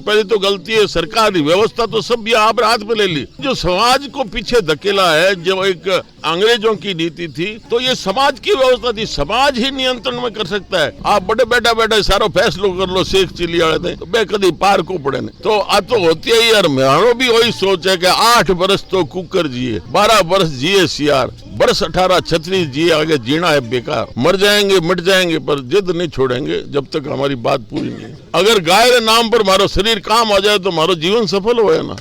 पहली तो गलती है सरकार की, व्यवस्था तो सब ये आप हाथ में ले ली। जो समाज को पीछे धकेला है, जो एक अंग्रेजों की नीति थी, तो ये समाज की व्यवस्था थी, समाज ही नियंत्रण में कर सकता है। आप बड़े बैठा बैठा सारो फैसलो कर लो शेख चिली वाले तो बे कदी पार को पड़े ने। तो आ तो होती है यार, मारो भी वही सोच है कि 8 बरस तो कुकर जिए, 12 बरस जिए सियार, बरस 18 36 जिए, आगे जीना है बेकार। मर जाएंगे मिट जाएंगे पर जिद नहीं छोड़ेंगे जब तक हमारी बात पूरी नहीं। अगर गाय के नाम पर मारो शरीर काम आ जाए तो मारो जीवन सफल हो ना।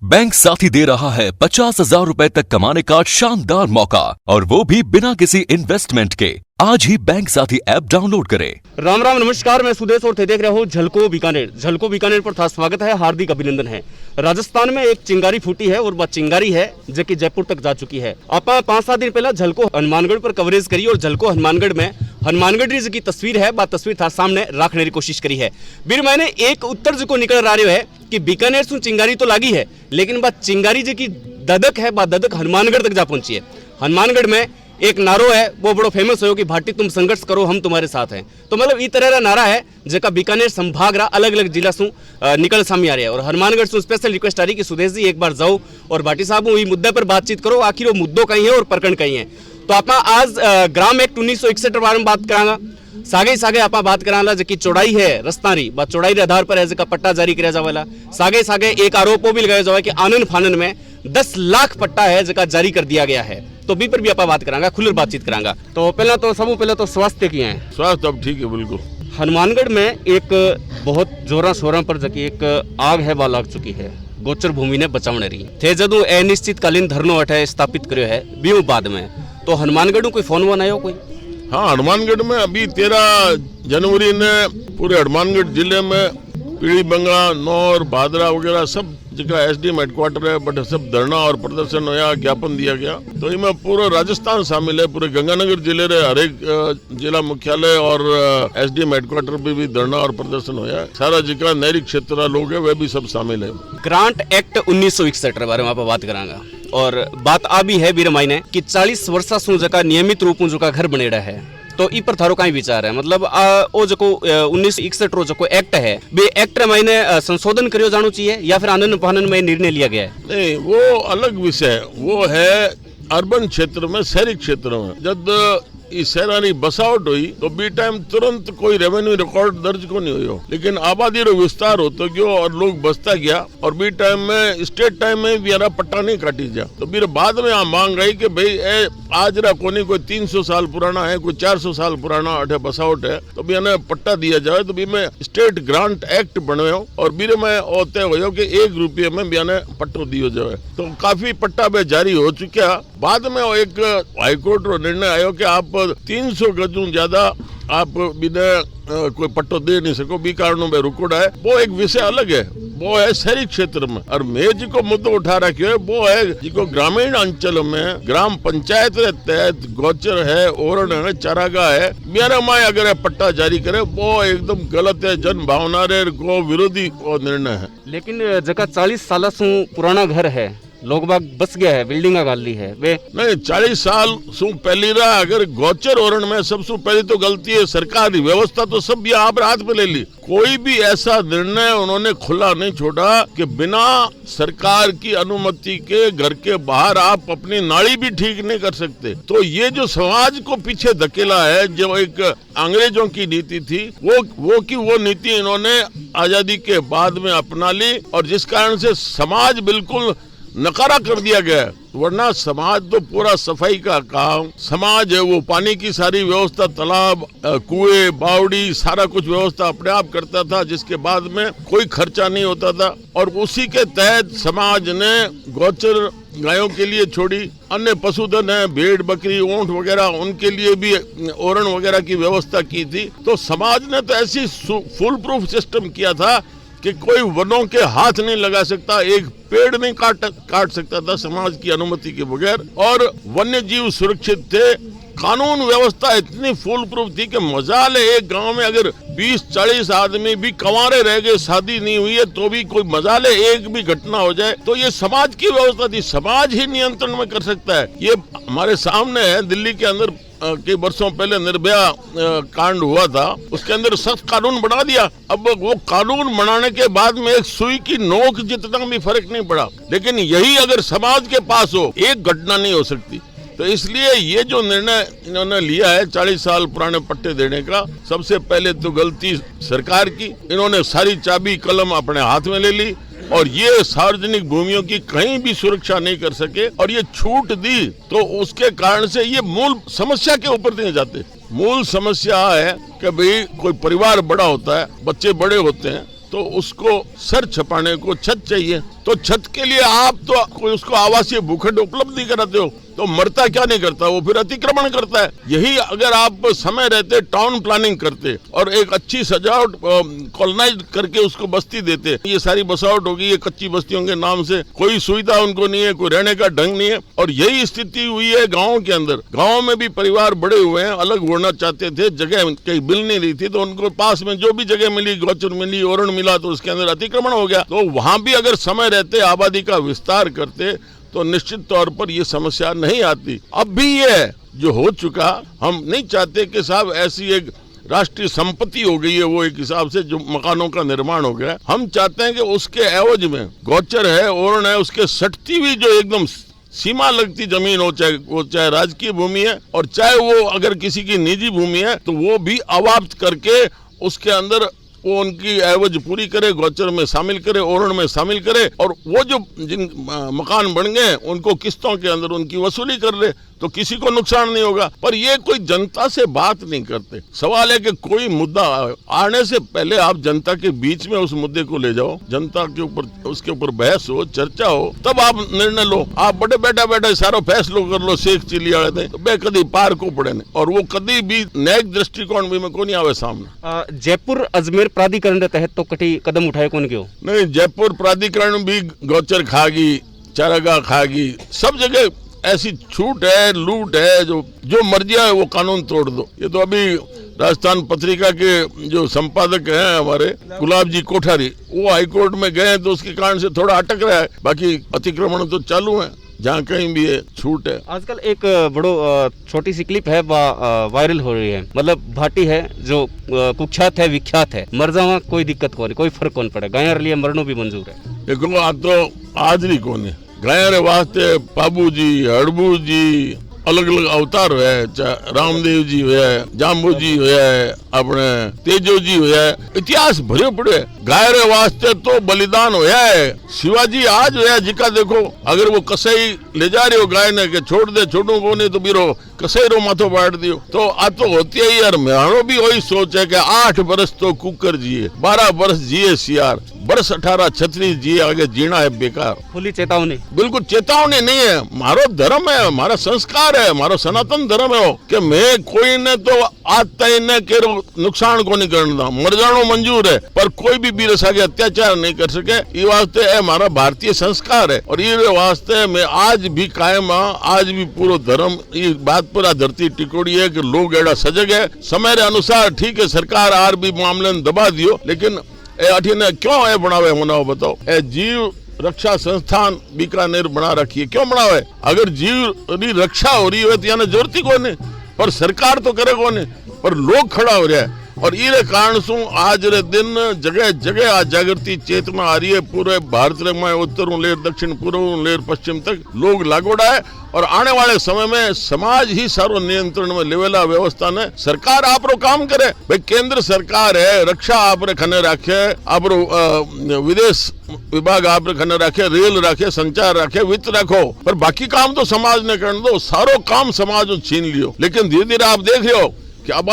बैंक साथी दे रहा है 50,000 रुपए तक कमाने का शानदार मौका, और वो भी बिना किसी इन्वेस्टमेंट के। आज ही बैंक साथी ऐप डाउनलोड करें। राम राम नमस्कार, मैं सुदेश और थे देख रहे हो झलको बीकानेर। झलको बीकानेर पर था स्वागत है, हार्दिक अभिनंदन है। राजस्थान में एक चिंगारी फूटी है और वह चिंगारी है जो कि जयपुर तक जा चुकी है। आप 5-7 दिन पहले झलको हनुमानगढ़ पर कवरेज करी और झलको हनुमानगढ़ में हनुमानगढ़ की तस्वीर है, बात तस्वीर था सामने रखने की कोशिश करी है। फिर मैंने एक उत्तर जो निकल रहा है कि बीकानेर से चिंगारी तो लागी है, लेकिन बात चिंगारी जो की ददक है, बात ददक हनुमानगढ़ तक जा पहुंची है। हनुमानगढ़ में एक नारो है, वो बड़ो फेमस हो कि भाटी तुम संघर्ष करो हम तुम्हारे साथ हैं। तो मतलब इस तरह का नारा है जेका बीकानेर संभाग रहा अलग अलग जिला से निकल सामने आ रहा है। और हनुमानगढ़ से स्पेशल रिक्वेस्ट आ रही कि सुदेश जी एक बार जाओ और भाटी साहब ये मुद्दे पर बातचीत करो, आखिर वो मुद्दों कहीं है और प्रकरण कहीं है। तो आप आज ग्राम एक्ट 1961 के बारे में बात करांगा, सागे सागे आप बात कराला जो चौड़ाई है रस्तारी, बात चौड़ाई के आधार पर है जो पट्टा जारी किया जावेला। सागे सागे एक आरोप भी लगाया जाए कि आनंद फानन में 10 लाख पट्टा है जो जारी कर दिया गया है। तो बी पर भी आप बात करांगा, खुलकर बातचीत करांगा। तो पहला तो सब पहले तो स्वास्थ्य की है, स्वास्थ्य अब ठीक है बिल्कुल। हनुमानगढ़ में एक बहुत जोरा शोरा पर जबकि एक आग है वह लग चुकी है, गोचर भूमि ने बचावने रही थे जदू अनिश्चितकालीन धरनो अठे स्थापित करो है बीऊ बाद में। तो हनुमानगढ़ कोई फोन वन आयो कोई? हाँ, हनुमानगढ़ में अभी 13 जनवरी ने पूरे हनुमानगढ़ जिले में पीड़ी बंगा नौर भादरा वगैरह सब जगह एसडीएम हेडक्वार्टर है, बट सब धरना और प्रदर्शन होया, ज्ञापन दिया गया। तो इसमें पूरा राजस्थान शामिल है, पूरे गंगानगर जिले रे हर एक जिला मुख्यालय और एसडीएम हेडक्वार्टर पे भी धरना और प्रदर्शन होया। सारा जगह नहरी क्षेत्र लोग है वे भी सब शामिल है। ग्रांट एक्ट 1961 के बारे में आप बात करांगा और बात आ भी है बीर मायने कि 40 वर्षा सु जका नियमित रूप में जो घर बनेड़ा है। तो ई पर थारो कई विचार है, मतलब ओ जो 1961 रो जो एक्ट है बे एक्ट मायने संशोधन करियो जानो चाहिए या फिर आनंद फानन में निर्णय लिया गया है? नहीं, वो अलग विषय है। वो है अर्बन क्षेत्र में, शहरी क्षेत्र में जब शहरानी बसावट हुई तो बी टाइम तुरंत कोई रेवेन्यू रिकॉर्ड दर्ज को नहीं हुई, लेकिन आबादी रो विस्तार होता गयो और लोग बसता गया और बी टाइम में स्टेट टाइम में भी पट्टा नहीं काटी जा। तो फिर बाद में यहाँ मांग रही कि भाई आज रा कोई 300 साल पुराना है, कोई 400 साल पुराना अठे बसावट है, तो भी पट्टा दिया जाए। तो भी में स्टेट ग्रांट एक्ट बने और बीरे में तय हो कि 1 रुपये में भी पट्टो दियो जाए। तो काफी पट्टा भी जारी हो चुका। बाद में एक हाईकोर्ट रो निर्णय आयो कि आप 300 गजों ज्यादा आप बिना कोई पट्टो दे नहीं सको, बी कारणों में रुकोड़ा है। वो एक विषय अलग है, वो है शहरी क्षेत्र में। और मैं जिको मुद्दो उठा रखियो है वो है जिको ग्रामीण अंचल में ग्राम पंचायत के तहत गोचर है, ओरण है, चारागाह है, मेरा माए अगर पट्टा जारी करे वो एकदम गलत है, जन भावना रे गो विरोधी निर्णय है। लेकिन जगह 40 साल से पुराना घर है, लोग बाग बस गया है, बिल्डिंग गाल ली है वे नहीं 40 साल सु पहली रहा। अगर गोचर ओरण में सबसे पहली तो गलती है सरकार की, व्यवस्था तो सब ये आप हाथ में ले ली। कोई भी ऐसा निर्णय उन्होंने खुला नहीं छोड़ा कि बिना सरकार की अनुमति के घर के बाहर आप अपनी नाली भी ठीक नहीं कर सकते। तो ये जो समाज को पीछे धकेला है, जो एक अंग्रेजों की नीति थी, वो नीति इन्होंने आजादी के बाद में अपना ली और जिस कारण से समाज बिल्कुल नकारा कर दिया गया। वरना समाज तो पूरा सफाई का काम समाज है, वो पानी की सारी व्यवस्था, तालाब, कुएं, बावड़ी, सारा कुछ व्यवस्था अपने आप करता था, जिसके बाद में कोई खर्चा नहीं होता था। और उसी के तहत समाज ने गोचर गायों के लिए छोड़ी, अन्य पशुधन है, भेड़ बकरी ऊंट वगैरह, उनके लिए भी ओरण वगैरह की व्यवस्था की थी। तो समाज ने तो ऐसी फुल प्रूफ सिस्टम किया था कि कोई वनों के हाथ नहीं लगा सकता, एक पेड़ नहीं काट सकता था समाज की अनुमति के बगैर, और वन्य जीव सुरक्षित थे। कानून व्यवस्था इतनी फुल प्रूफ थी कि मजाल है एक गांव में अगर 20-40 आदमी भी कंवारे रह गए, शादी नहीं हुई है तो भी कोई मजाले एक भी घटना हो जाए तो ये समाज की व्यवस्था थी, समाज ही नियंत्रण में कर सकता है। ये हमारे सामने है, दिल्ली के अंदर कई वर्षों पहले निर्भया कांड हुआ था, उसके अंदर सख्त कानून बना दिया। अब वो कानून बनाने के बाद में एक सुई की नोक जितना भी फर्क नहीं पड़ा, लेकिन यही अगर समाज के पास हो, एक घटना नहीं हो सकती। तो इसलिए ये जो निर्णय इन्होंने लिया है 40 साल पुराने पट्टे देने का, सबसे पहले तो गलती सरकार की, इन्होंने सारी चाबी कलम अपने हाथ में ले ली और ये सार्वजनिक भूमियों की कहीं भी सुरक्षा नहीं कर सके और ये छूट दी, तो उसके कारण से ये मूल समस्या के ऊपर नहीं जाते। मूल समस्या है कि भाई कोई परिवार बड़ा होता है, बच्चे बड़े होते हैं, तो उसको सर छपाने को छत चाहिए, तो छत के लिए आप तो कोई उसको आवासीय भूखंड उपलब्ध नहीं कराते हो, तो मरता क्या नहीं करता, वो फिर अतिक्रमण करता है। यही अगर आप समय रहते टाउन प्लानिंग करते और एक अच्छी सजावट कॉलोनाइज करके उसको बस्ती देते, ये सारी बसावट होगी, ये कच्ची बस्तियों के नाम से कोई सुविधा उनको नहीं है, कोई रहने का ढंग नहीं है। और यही स्थिति हुई है गाँव के अंदर। गाँव में भी परिवार बड़े हुए हैं, अलग होना चाहते थे, जगह कहीं मिल नहीं रही थी, तो उनको पास में जो भी जगह मिली, गौचर मिली, ओरण मिला, तो उसके अंदर अतिक्रमण हो गया। तो वहां भी अगर समय रहते आबादी का विस्तार करते तो निश्चित तौर पर यह समस्या नहीं आती। अब भी ये जो हो चुका, हम नहीं चाहते कि साहब ऐसी एक राष्ट्रीय संपत्ति हो गई है, वो एक हिसाब से जो मकानों का निर्माण हो गया, हम चाहते हैं कि उसके एवज में गौचर है, ओरण है, उसके सटती हुई जो एकदम सीमा लगती जमीन हो, चाहे राजकीय भूमि है और चाहे वो अगर किसी की निजी भूमि है, तो वो भी अवाप्त करके उसके अंदर वो उनकी एवज पूरी करे, गौचर में शामिल करे, ओरण में शामिल करे, और वो जो जिन मकान बन गए उनको किस्तों के अंदर उनकी वसूली कर ले, तो किसी को नुकसान नहीं होगा। पर ये कोई जनता से बात नहीं करते। सवाल है कि कोई मुद्दा आने से पहले आप जनता के बीच में उस मुद्दे को ले जाओ, जनता के ऊपर उसके ऊपर बहस हो, चर्चा हो, तब आप निर्णय लो। आप बड़े बैठा सारो फैसलो कर लो, शेख चिली वाले तो बे कदी पार को पड़े नहीं, और वो कदी भी न्यायिक दृष्टिकोण भी में को नहीं आवे सामने। जयपुर अजमेर प्राधिकरण के तहत तो कटी कदम उठाए कौन क्यों नहीं, जयपुर प्राधिकरण भी गौचर खागी, चारागाह खागी, सब जगह ऐसी छूट है, लूट है, जो मर्जी है वो कानून तोड़ दो। ये तो अभी राजस्थान पत्रिका के जो संपादक हैं हमारे गुलाब जी कोठारी, वो हाईकोर्ट में गए तो उसके कारण से थोड़ा अटक रहा है, बाकी अतिक्रमण तो चालू है जहाँ कहीं भी है, छूट है। आजकल एक बड़ो छोटी सी क्लिप है वायरल हो रही है, मतलब भाटी है जो कुख्यात है, विख्यात है, मर जावा कोई दिक्कत कौन, कोई फर्क कौन पड़े, गायर लिए मरनो भी मंजूर है। देखो आज तो हाजरी कौन है, गायर वास्ते बाबू जी, हड़बू जी अलग अलग अवतार है, रामदेव जी है, जाम्बू जी है, अपने तेजो जी है, इतिहास भरे पड़े। गायर वास्ते तो बलिदान होया है, शिवाजी आज होया जिका देखो, अगर वो कसाई ले जा रहे हो गाय ने के छोड़ दे, छोड़ू को नहीं तो बीरो कसाई रो माथो बांट दियो। तो आ तो होती है यार, मेरा भी वही सोच है कि 8 बरस तो कुकर जिए, 12 बरस जिए सियार, बरस 18 36 जिए, आगे जीना है बेकार। खुली चेतावनी, बिल्कुल चेतावनी नहीं है, मारो धर्म है, हमारा संस्कार है, हमारा सनातन धर्म है कि मैं कोई ने तो आज तय न के नुकसान को नहीं करना, मर जानो मंजूर है, पर कोई भी बीर के अत्याचार नहीं कर सके, ये वास्ते है हमारा भारतीय संस्कार है। और ये वास्ते में आज भी कायम, आज भी पूरा धर्म ये बात पर धरती टिकोड़ी है कि लोग एड़ा सजग है, समय के अनुसार ठीक है, सरकार आर भी मामले दबा दियो, लेकिन अठीने क्यों है बनावे मनाओ बताओ। जीव रक्षा संस्थान बीकानेर बना रखी है, क्यों बनावे? अगर जीव की रक्षा हो रही है तो यानी जरूरत ही कौन है, पर सरकार तो करे कौन है, पर लोग खड़ा हो रहा है। और ये कारण सु आज रे दिन जगह जगह आज जागृति चेतना आ रही है, पूरे भारत में उत्तर लेर दक्षिण पूर्व लेर पश्चिम तक लोग लागोड़ा है। और आने वाले समय में समाज ही सारो नियंत्रण में लेवेला व्यवस्था ने, सरकार आप रो काम करे भाई, केंद्र सरकार है, रक्षा आप रे खने राखे, आप विदेश विभाग आप रे खने राखे, रेल राखे, संचार राखे, वित्त रखो, पर बाकी काम तो समाज ने करने दो। सारो काम समाज छीन लियो, लेकिन धीरे धीरे आप देख रहे हो कि अब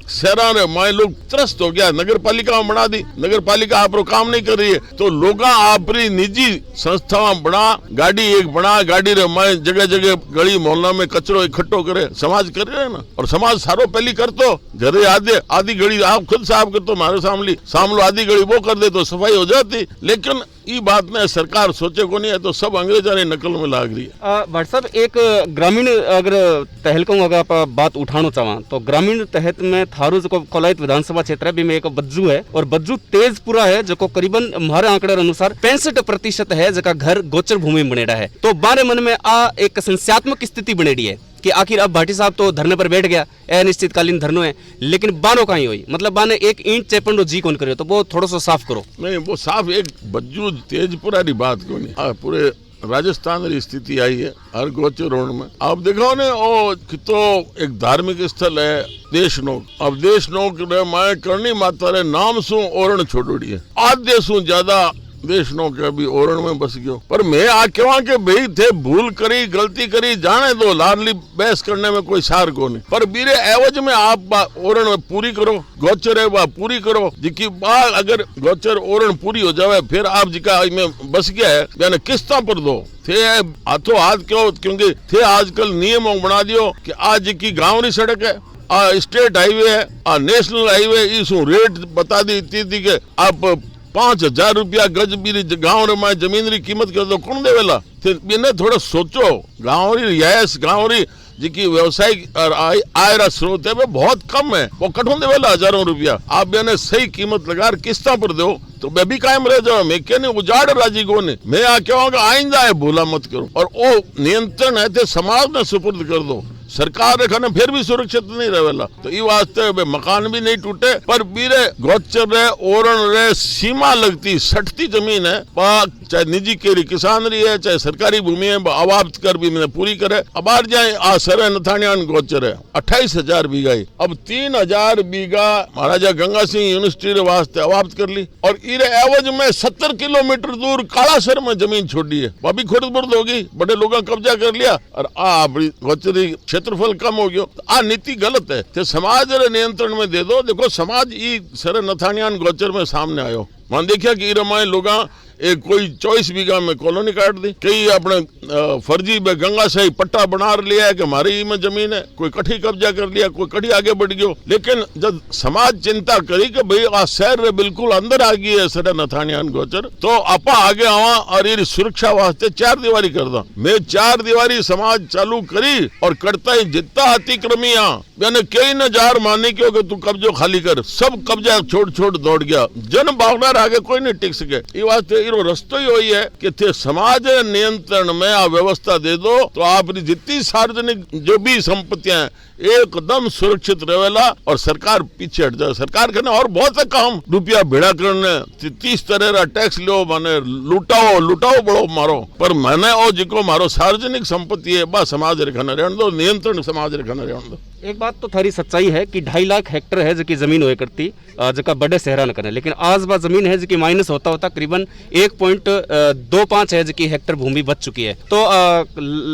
शहरा ने माए लोग त्रस्त हो गया, नगर पालिका बना दी, नगर पालिका आप काम नहीं कर रही है, तो लोग आपरी निजी संस्थाओं बना, गाड़ी एक बना, गाड़ी रे माए जगह जगह गली मोहल्ला में कचरो इकट्ठो करे, समाज कर रहे है ना। और समाज सारो पहली कर तो घरे आधी गली आप खुद साफ कर तो, मारे सामलो आधी गली वो कर दे तो सफाई हो जाती। लेकिन ये बात ने सरकार सोचे को नहीं है तो सब अंग्रेजा ने नकल में लाग रही है। भाई साहब एक ग्रामीण अगर तहलकों अगर आप बात उठाना चाहें तो ग्रामीण तहत में थारू जो कोलायत विधानसभा क्षेत्र है में एक बज्जू है और बज्जू तेजपुरा है जो करीबन हमारे आंकड़े अनुसार 65% है जगह घर गोचर भूमि में बनेड़ा है। तो बारे मन में आ एक संस्यात्मक स्थिति बनेड़ी है कि आखिर अब भाटी साहब तो धरने पर बैठ गया, अनिश्चितकालीन धरनो है, लेकिन बानो कहीं हुई मतलब बाने एक ईंट चेपन जी कौन करे तो वो थोड़ा सा साफ करो। नहीं वो साफ एक बज्जू तेजपुरा की बात को नहीं पूरे राजस्थान की स्थिति आई है हर गोचर रोड में। आप देखो ने ओ तो एक धार्मिक स्थल है देशनोक। अब देशनोक मैं करनी माता रे नाम सु ओरण छोड़ी है आधे सु ज्यादा देशनों के अभी ओरण में बस गयो। पर मैं आ कहवा के भाई थे भूल करी गलती करी जाने दो लाडली बहस करने में कोई सार को नहीं। पर बीरे एवज में आप ओरण में पूरी करो गोचर है वह पूरी करो जिकी बात अगर गोचर ओरण पूरी हो जावे फिर आप जिका में बस गया है यानी किस्ता पर दो थे हाथों हाथ क्यों क्योंकि थे आजकल नियम बना दियो कि आज की गाँव सड़क है स्टेट हाईवे है नेशनल हाईवे इस रेट बता दी थी कि आप 5,000 रुपया गज बीरी गाँव में जमीन री कीमत कर दो कौन देवेला बिना थोड़ा सोचो। गाँव री रियायत गाँव री जिकी व्यवसायिक और आय रा स्रोत है वो बहुत कम है वो कठों देवेला हजारों रुपया आप बेने सही कीमत लगा किस्ता पर दो तो मैं भी कायम रह जाओ। मैं कहने उजाड़ राजी को नहीं मैं आ कहूँगा आइंदा है भूला मत करो और वो नियंत्रण है तो समाज ने सुपुर्द कर दो। सरकार खाने फिर भी सुरक्षित नहीं रहेला तो ये वास्ते मकान भी नहीं टूटे पर बीरे गोचर रहे ओरण रहे सीमा लगती सटती जमीन है चाहे निजी केरी किसान रही है चाहे सरकारी भूमि है अवाप्त कर भी मैंने पूरी करे। अब आ जाए आ सर नथानियान गोचर है 28,000 बीघा ही अब 3,000 बीघा महाराजा गंगा सिंह यूनिवर्सिटी वास्ते अवाप्त कर ली और इरे एवज में 70 किलोमीटर दूर कालासर में जमीन छोड़ी है वो भी खुर्द बुर्द होगी बड़े लोगों कब्जा कर लिया और गोचरी क्षेत्रफल कम हो गयो। आ नीति गलत है तो समाज नियंत्रण में दे दो। देखो समाज ई सर नथानियान गोचर में सामने आयो मान देखिया कि रमाए लोग एक कोई 24 बीघा में कॉलोनी काट दी कई अपने फर्जी में गंगा सही पट्टा बना लिया है कि हमारी में जमीन है कोई कठी कब्जा कर लिया कोई कठी आगे बढ़ गयो। लेकिन जब समाज चिंता करी कि भाई आ शहर बिल्कुल अंदर आ गई है सर नथानियान गोचर तो आपा आगे आवा और ये सुरक्षा वास्ते 4 दीवारी कर दो। मैं 4 दीवारी समाज चालू करी और करता ही जितना अतिक्रमिया मैंने कई न जार माने क्यों कि तू कब्जो खाली कर सब कब्जा छोड़ छोड़ दौड़ गया जन भावना आगे कोई नहीं टिक सके। ये वास्ते रस्तो ही वही है कि थे समाज नियंत्रण में आ व्यवस्था दे दो तो आपकी जितनी सार्वजनिक जो भी संपत्तियां एकदम सुरक्षित रहेला और सरकार पीछे हट जाए। सरकार के और बहुत से काम रुपया भेड़ा करने 30 तरह का टैक्स लो माने लुटाओ बड़ो मारो पर मैंने और जिको मारो सार्वजनिक संपत्ति है बस समाज रखना रहने दो नियंत्रण समाज रखना रहने दो। एक बात तो थारी सच्चाई है कि 2.5 लाख हेक्टर है जो जमीन हुए करती जका बड़े शहरा न करे लेकिन आज बात जमीन है जो माइनस होता करीबन 1.25 है जो हेक्टर भूमि बच चुकी है तो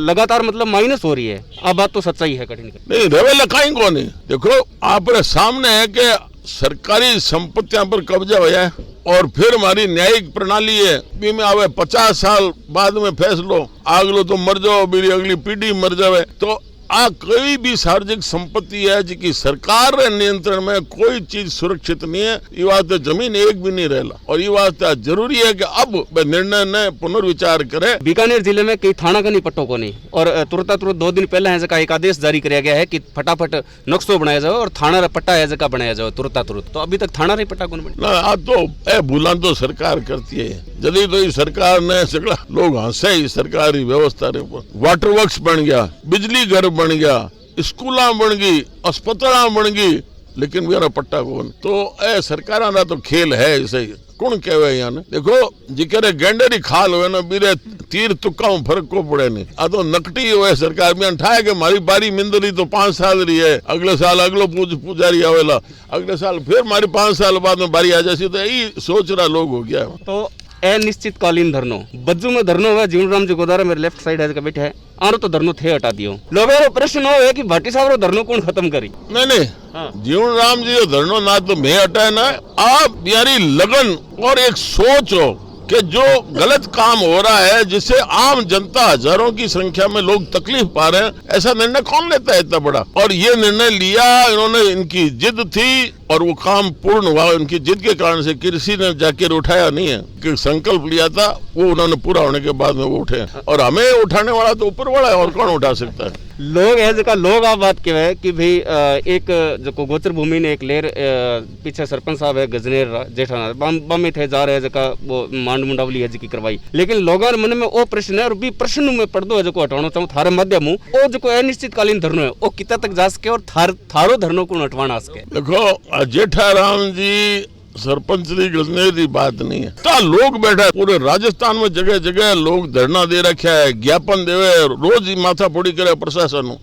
लगातार मतलब माइनस हो रही है। अब बात तो सच्चाई है कठिन नहीं रेवेला कहीं को नहीं। देखो आप सामने है कि सरकारी संपत्तियों पर कब्जा हुआ है और फिर हमारी न्यायिक प्रणाली है बीमे आवे 50 साल बाद में फैसलो आगलो तो मर जाओ मेरी अगली पीढ़ी मर जावे तो आ कोई भी सार्वजनिक संपत्ति है जिसकी सरकार नियंत्रण में कोई चीज सुरक्षित नहीं है। ये वास्ते जमीन एक भी नहीं रहेला और ये वास्ते जरूरी है कि अब निर्णय ने पुनर्विचार करे। बीकानेर जिले में कई थाना का नहीं पट्टों को नहीं और तुरंत 2 दिन पहले है जगह एक आदेश जारी किया गया है कि फटाफट नक्शो बनाया जाए और थाना पट्टा है जगह बनाया जाए तुरंत। तो अभी तक थाना नहीं पट्टा कौन बना तो भूला तो सरकार करती है जल्दी तो सरकार ने सगला लोग हंसे सरकारी व्यवस्था वाटर वर्क्स बन गया बिजली घर बन गया स्कूला बन गई अस्पताल बन गई लेकिन मेरा पट्टा कौन तो सरकार ना तो खेल है ऐसे ही कौन कहवे यहाँ ने। देखो जिक्र गेंडेरी खाल हुए ना बीरे तीर तुक्का फर्क को पड़े नहीं आ तो नकटी हुए सरकार में ठाए के मारी बारी मिंदरी तो 5 साल रही है अगले साल अगलो पुजारी आवेला अगले साल फिर मारी 5 साल बाद में बारी आ जासी तो यही सोच रहा लोग हो गया। तो अनिश्चितकालीन धरनो बज्जू में धरनो हुआ जीवनराम जी गोदारा मेरे लेफ्ट साइड है बैठे है आरो तो धरनो थे हटा दियो लोग प्रश्न हो कि भाटी साहब रो धरनो कौन खत्म करी नहीं जीवनराम जी धरनो ना तो मैं हटाए ना आप यारी लगन और एक सोच हो कि जो गलत काम हो रहा है जिससे आम जनता हजारों की संख्या में लोग तकलीफ पा रहे हैं, ऐसा निर्णय कौन लेता है इतना बड़ा। और ये निर्णय लिया इन्होंने, इनकी जिद थी और वो काम पूर्ण हुआ। उनकी जिद के कारण से किसी ने जाकर उठाया नहीं है, कि संकल्प लिया था वो उन्होंने पूरा होने के बाद में वो उठे। और हमें उठाने वाला तो ऊपर वाला है, और कौन उठा सकता है। लोग है जका लोग आप बात के कि भाई एक जो गोचर भूमि ने एक लेर पीछे सरपंच साहब है गजनेर जेठाना बम थे जा रहे जका वो मांड मुंडावली है जी करवाई, लेकिन लोगों मन में वो प्रश्न है और भी प्रश्न में पड़दो है जो हटाना चाहूँ थारे माध्यम वो जो अनिश्चितकालीन धरनो है वो कितना तक जा सके और थारो धरनो को हटवाना सके। देखो जेठाराम जी सरपंच की गजनेर की बात नहीं है, तो लोग बैठा पूरे राजस्थान में जगह जगह लोग धरना दे रखा है, ज्ञापन देवे, रोज ही माथा फोड़ी करे प्रशासन।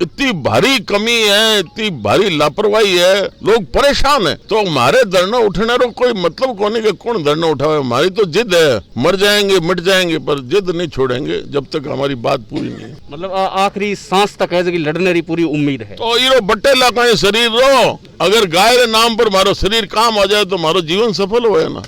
इतनी भारी कमी है, इतनी भारी लापरवाही है, लोग परेशान है। तो हमारे धरना उठने रो कोई मतलब कौन है कि कौन धरना उठावे। हमारी तो जिद है, मर जाएंगे मिट जाएंगे पर जिद नहीं छोड़ेंगे जब तक हमारी बात पूरी नहीं है। मतलब आखिरी सांस तक है कि लड़ने की पूरी उम्मीद है। तो ये बट्टे लाका शरीर रो, अगर गाय रे नाम पर मारो शरीर काम आ जाए तो मारो जीवन सफल हो ना।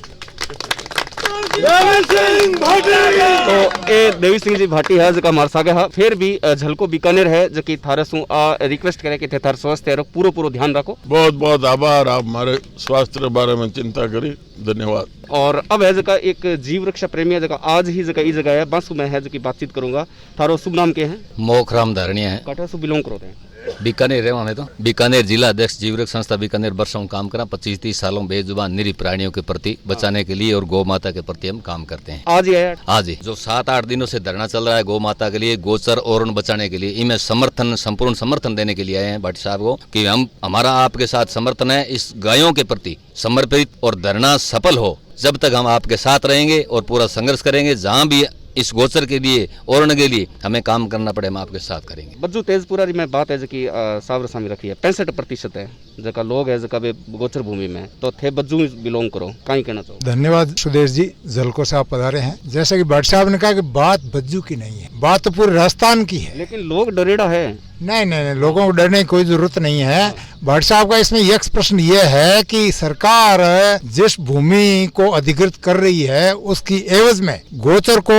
तो ए देवी सिंह जी भाटी है जका मार सागे हा फिर भी झलको बीकानेर है जो कि थारे सु रिक्वेस्ट करे कि थे थार स्वास्थ्य है पूरो ध्यान रखो। बहुत बहुत आभार, आप हमारे स्वास्थ्य के बारे में चिंता करी, धन्यवाद। और अब है जका एक जीव रक्षा प्रेमी है जका आज ही जका इस जगह है बासु में है जो कि बातचीत करूंगा। थारो शुभ नाम के हैं? मोखराम धारणिया है। काठा से बिलोंग करो हैं? बीकानेर है हमें तो बीकानेर जिला अध्यक्ष जीवरक्षक संस्था बीकानेर वर्षों काम करा 25-30 सालों बेजुबान निरीह प्राणियों के प्रति बचाने के लिए और गौ माता के प्रति हम काम करते हैं। आज ही है? आज ही जो 7-8 दिनों से धरना चल रहा है गौ माता के लिए, गोचर ओरण बचाने के लिए, इनमें संपूर्ण समर्थन देने के लिए आए हैं भाटी साहब को कि हम हमारा आपके साथ समर्थन है इस गायों के प्रति समर्पित और धरना सफल हो जब तक हम आपके साथ रहेंगे और पूरा संघर्ष करेंगे। जहाँ भी इस गोचर के लिए ओरण के लिए हमें काम करना पड़े हम आपके साथ करेंगे। बज्जू तेजपुरा में बात है जो कि सावर सामी रखी है 65% है जका लोग है जका गोचर भूमि में, तो थे बज्जू बिलोंग करो, कहीं कहना चाहो? धन्यवाद सुदेश जी, झलको से आप पधारे हैं। जैसे कि भट्ट साहब ने कहा कि बात बज्जू की नहीं है, बात तो पूरे राजस्थान की है। लेकिन लोग डरेड़ा है। नहीं, लोगों को डरने की कोई जरूरत नहीं है। भट्ट साहब का इसमें एक प्रश्न ये है कि सरकार जिस भूमि को अधिकृत कर रही है उसकी एवज में गोचर को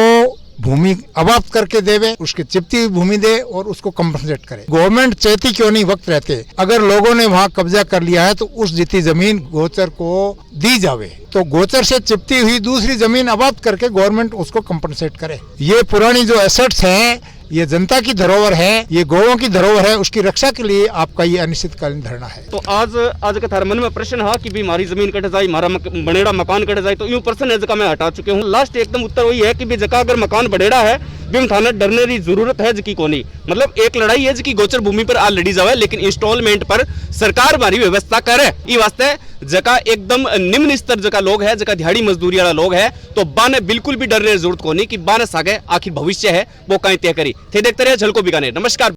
भूमि अबाप्त करके देवे, उसके चिपती हुई भूमि दे और उसको कंपनसेट करे। गवर्नमेंट चाहती क्यों नहीं वक्त रहते, अगर लोगों ने वहाँ कब्जा कर लिया है तो उस जीती जमीन गोचर को दी जावे, तो गोचर से चिपती हुई दूसरी जमीन अबाप्त करके गवर्नमेंट उसको कंपनसेट करे। ये पुरानी जो एसेट्स हैं ये जनता की धरोहर है, ये गौओं की धरोहर है, उसकी रक्षा के लिए आपका ये अनिश्चितकालीन धरना है। तो आज का थारे मन में प्रश्न है कि भी हमारी जमीन कट जाए, हमारा बनेड़ा मकान कट जाए, तो यूं प्रश्न है जका मैं हटा चुके हूँ। लास्ट एकदम उत्तर वही है कि भी जका अगर मकान बनेड़ा है बिम थाने डरने की जरूरत है जकी कोनी। मतलब एक लड़ाई है जकी गोचर भूमि पर आ लड़ी जावे, लेकिन इंस्टॉलमेंट पर सरकार हमारी व्यवस्था करे। ई वास्ते जका एकदम निम्न स्तर जका लोग है, जका दिहाड़ी मजदूरी वाला लोग है, तो बाने बिल्कुल भी डरने की जरूरत कोनी कि बाने सागे आखिर भविष्य है वो कहीं तय करी थे। देखते रहे झलको बीकानेर। नमस्कार।